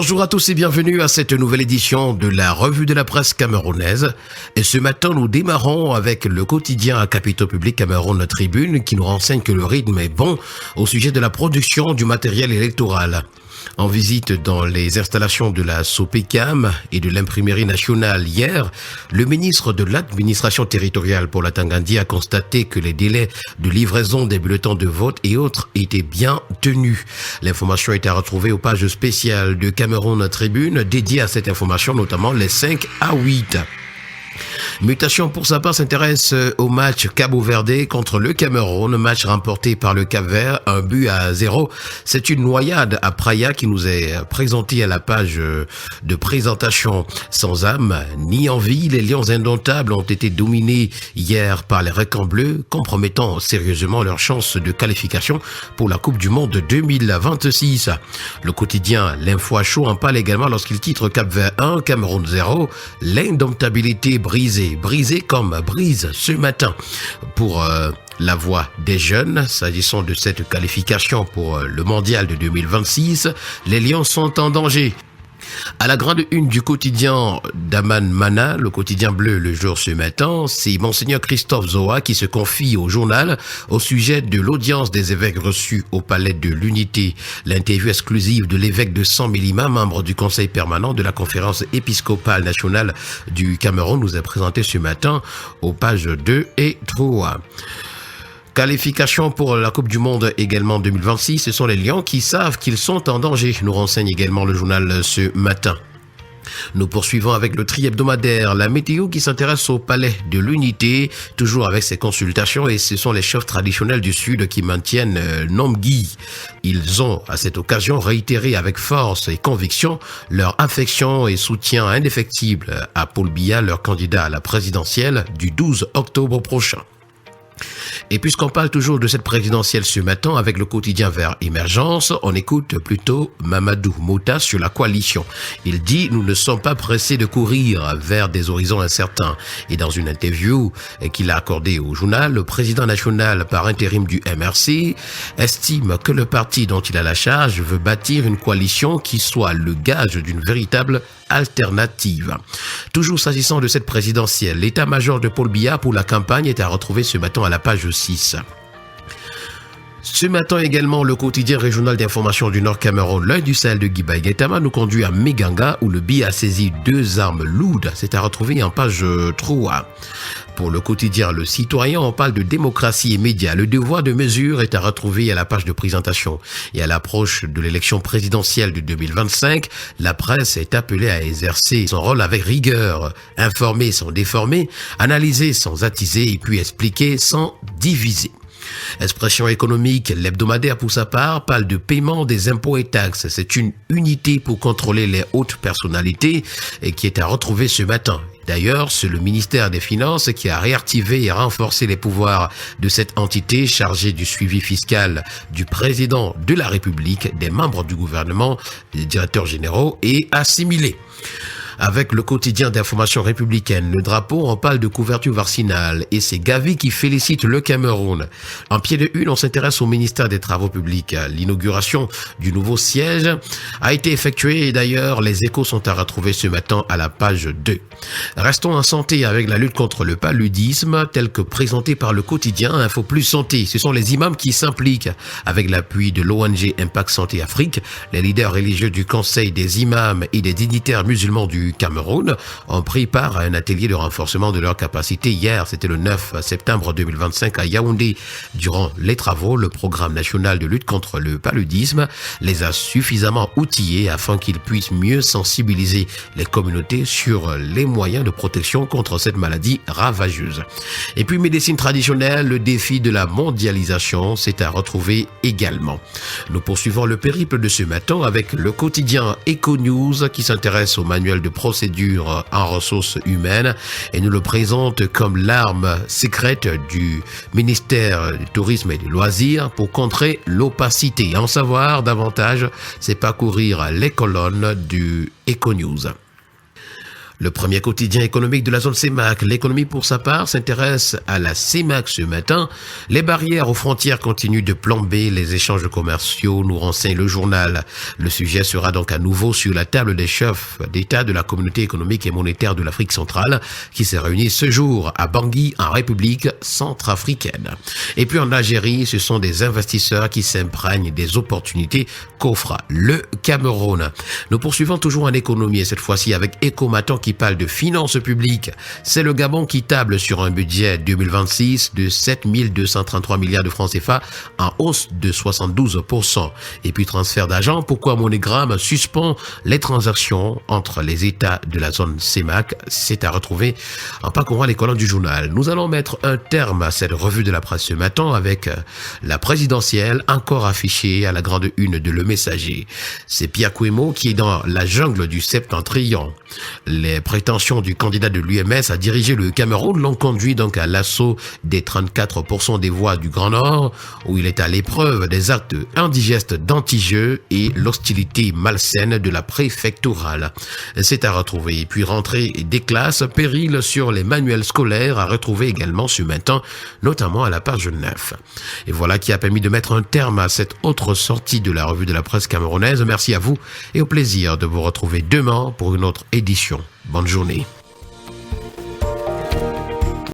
Bonjour à tous et bienvenue à cette nouvelle édition de la revue de la presse camerounaise. Et ce matin, nous démarrons avec le quotidien à capitaux publics Cameroun Tribune qui nous renseigne que le rythme est bon au sujet de la production du matériel électoral. En visite dans les installations de la SOPECAM et de l'imprimerie nationale hier, le ministre de l'administration territoriale pour la Tangandi a constaté que les délais de livraison des bulletins de vote et autres étaient bien tenus. L'information est à retrouver aux pages spéciales de Cameroun Tribune dédiées à cette information, notamment les 5 à 8. Mutation pour sa part s'intéresse au match Cabo Verde contre le Cameroun, match remporté par le Cap-Vert, 1-0. C'est une noyade à Praia qui nous est présentée à la page de présentation. Sans âme ni envie, les Lions indomptables ont été dominés hier par les Requins bleus, compromettant sérieusement leurs chances de qualification pour la Coupe du Monde 2026. Le quotidien L'Info à chaud en parle également lorsqu'il titre Cap-Vert 1, Cameroun 0, l'indomptabilité brisé comme brise ce matin pour la voix des jeunes. S'agissant de cette qualification pour le mondial de 2026, les Lions sont en danger. À la grande une du quotidien d'Aman Mana, le quotidien bleu le jour ce matin, c'est Monseigneur Christophe Zoa qui se confie au journal au sujet de l'audience des évêques reçus au Palais de l'Unité. L'interview exclusive de l'évêque de San Milima, membre du conseil permanent de la conférence épiscopale nationale du Cameroun, nous est présentée ce matin aux pages 2 et 3. Qualification pour la Coupe du Monde également 2026, ce sont les Lions qui savent qu'ils sont en danger, nous renseigne également le journal ce matin. Nous poursuivons avec le tri hebdomadaire, la météo qui s'intéresse au Palais de l'Unité, toujours avec ses consultations, et ce sont les chefs traditionnels du Sud qui maintiennent Nomgui. Ils ont à cette occasion réitéré avec force et conviction leur affection et soutien indéfectible à Paul Biya, leur candidat à la présidentielle du 12 octobre prochain. Et puisqu'on parle toujours de cette présidentielle ce matin avec le quotidien Vert Émergence, on écoute plutôt Mamadou Mouta sur la coalition. Il dit « Nous ne sommes pas pressés de courir vers des horizons incertains ». Et dans une interview qu'il a accordée au journal, le président national par intérim du MRC estime que le parti dont il a la charge veut bâtir une coalition qui soit le gage d'une véritable alternative. Toujours s'agissant de cette présidentielle, l'état-major de Paul Biya pour la campagne est à retrouver ce matin à la page 6. Ce matin également, le quotidien régional d'information du Nord Cameroun, l'œil du Sahel de Guibaï Gaitama, nous conduit à Méganga où le Biya a saisi 2 armes lourdes. C'est à retrouver en page 3. Pour le quotidien Le Citoyen, on parle de démocratie et médias. Le devoir de mesure est à retrouver à la page de présentation. Et à l'approche de l'élection présidentielle de 2025, la presse est appelée à exercer son rôle avec rigueur, informer sans déformer, analyser sans attiser et puis expliquer sans diviser. Expression économique, l'hebdomadaire pour sa part parle de paiement des impôts et taxes. C'est une unité pour contrôler les hautes personnalités et qui est à retrouver ce matin. D'ailleurs, c'est le ministère des Finances qui a réactivé et renforcé les pouvoirs de cette entité chargée du suivi fiscal du président de la République, des membres du gouvernement, des directeurs généraux et assimilés. Avec le quotidien d'information républicaine, le drapeau, on parle de couverture vaccinale et c'est Gavi qui félicite le Cameroun. En pied de une, on s'intéresse au ministère des Travaux publics. L'inauguration du nouveau siège a été effectuée et d'ailleurs, les échos sont à retrouver ce matin à la page 2. Restons en santé avec la lutte contre le paludisme, tel que présenté par le quotidien Info Plus Santé. Ce sont les imams qui s'impliquent avec l'appui de l'ONG Impact Santé Afrique. Les leaders religieux du Conseil des imams et des dignitaires musulmans du Cameroun ont pris part à un atelier de renforcement de leurs capacités hier, c'était le 9 septembre 2025 à Yaoundé. Durant les travaux, le programme national de lutte contre le paludisme les a suffisamment outillés afin qu'ils puissent mieux sensibiliser les communautés sur les moyens de protection contre cette maladie ravageuse. Et puis médecine traditionnelle, le défi de la mondialisation, c'est à retrouver également. Nous poursuivons le périple de ce matin avec le quotidien Eco News qui s'intéresse au manuel de procédure en ressources humaines et nous le présente comme l'arme secrète du ministère du Tourisme et des Loisirs pour contrer l'opacité. En savoir davantage, c'est parcourir les colonnes du Eco News. Le premier quotidien économique de la zone CEMAC, l'économie pour sa part, s'intéresse à la CEMAC ce matin. Les barrières aux frontières continuent de plomber les échanges commerciaux, nous renseigne le journal. Le sujet sera donc à nouveau sur la table des chefs d'État de la communauté économique et monétaire de l'Afrique centrale qui s'est réunie ce jour à Bangui en République centrafricaine. Et puis en Algérie, ce sont des investisseurs qui s'imprègnent des opportunités qu'offre le Cameroun. Nous poursuivons toujours en économie et cette fois-ci avec Ecomaton qui parle de finances publiques. C'est le Gabon qui table sur un budget 2026 de 7 233 milliards de francs CFA en hausse de 72%. Et puis transfert d'argent, pourquoi MoneyGram suspend les transactions entre les États de la zone CEMAC. C'est à retrouver en parcourant les colonnes du journal. Nous allons mettre un terme à cette revue de la presse ce matin avec la présidentielle encore affichée à la grande une de Le Messager. C'est Pierre Kouemo qui est dans la jungle du septentrion. Les prétentions du candidat de l'UMS à diriger le Cameroun l'ont conduit donc à l'assaut des 34% des voix du Grand Nord, où il est à l'épreuve des actes indigestes d'anti-jeu et l'hostilité malsaine de la préfectorale. C'est à retrouver. Et puis rentrée des classes, péril sur les manuels scolaires à retrouver également ce matin, notamment à la page 9. Et voilà qui a permis de mettre un terme à cette autre sortie de la revue de la presse camerounaise. Merci à vous et au plaisir de vous retrouver demain pour une autre édition. Bonne journée.